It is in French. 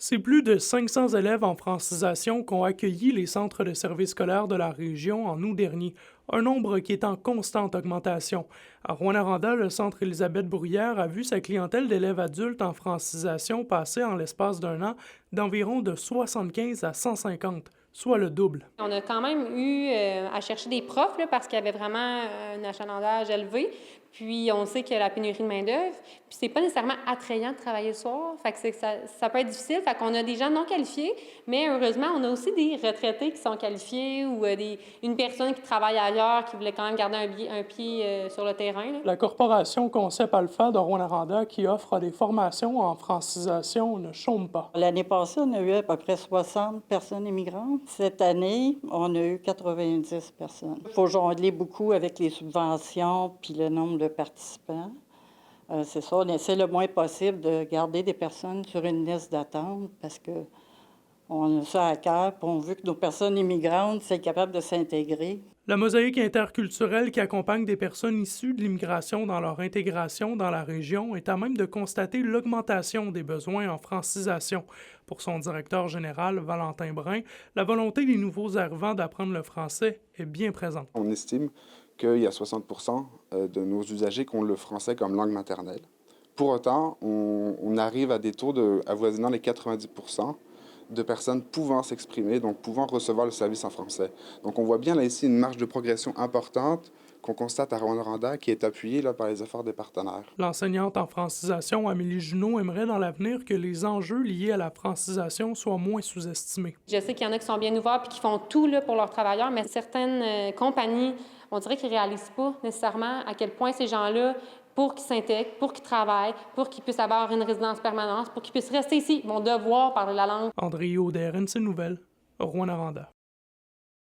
C'est plus de 500 élèves en francisation qu'ont accueilli les centres de services scolaires de la région en août dernier, un nombre qui est en constante augmentation. À Rouyn-Noranda, le centre Élisabeth-Bruyère a vu sa clientèle d'élèves adultes en francisation passer en l'espace d'un an d'environ de 75 à 150, soit le double. On a quand même eu à chercher des profs là, parce qu'il y avait vraiment un achalandage élevé. Puis on sait qu'il y a la pénurie de main-d'œuvre. Puis c'est pas nécessairement attrayant de travailler le soir. Fait que ça peut être difficile. Fait qu'on a des gens non qualifiés, mais heureusement, on a aussi des retraités qui sont qualifiés ou une personne qui travaille ailleurs qui voulait quand même garder un pied sur le terrain, là. La corporation Concept Alpha de Rouyn-Noranda, qui offre des formations en francisation, ne chôme pas. L'année passée, on a eu à peu près 60 personnes immigrantes. Cette année, on a eu 90 personnes. Il faut jongler beaucoup avec les subventions puis le nombre de participants. C'est ça, on essaie le moins possible de garder des personnes sur une liste d'attente parce que on a ça à cœur, puis on veut que nos personnes immigrantes soient capables de s'intégrer. La mosaïque interculturelle qui accompagne des personnes issues de l'immigration dans leur intégration dans la région est à même de constater l'augmentation des besoins en francisation. Pour son directeur général, Valentin Brun, la volonté des nouveaux arrivants d'apprendre le français est bien présente. On estime qu'il y a 60% de nos usagers qui ont le français comme langue maternelle. Pour autant, on arrive à des taux avoisinant les 90% de personnes pouvant s'exprimer, donc pouvant recevoir le service en français. Donc on voit bien là ici une marge de progression importante qu'on constate à Rouyn-Noranda qui est appuyée là, par les efforts des partenaires. L'enseignante en francisation, Amélie Junot, aimerait dans l'avenir que les enjeux liés à la francisation soient moins sous-estimés. Je sais qu'il y en a qui sont bien ouverts et qui font tout là, pour leurs travailleurs, mais certaines compagnies, on dirait qu'ils ne réalisent pas nécessairement à quel point ces gens-là, pour qu'ils s'intègrent, pour qu'ils travaillent, pour qu'ils puissent avoir une résidence permanente, pour qu'ils puissent rester ici, vont devoir parler la langue. André Auder, NC Nouvelles, Rouyn-Noranda.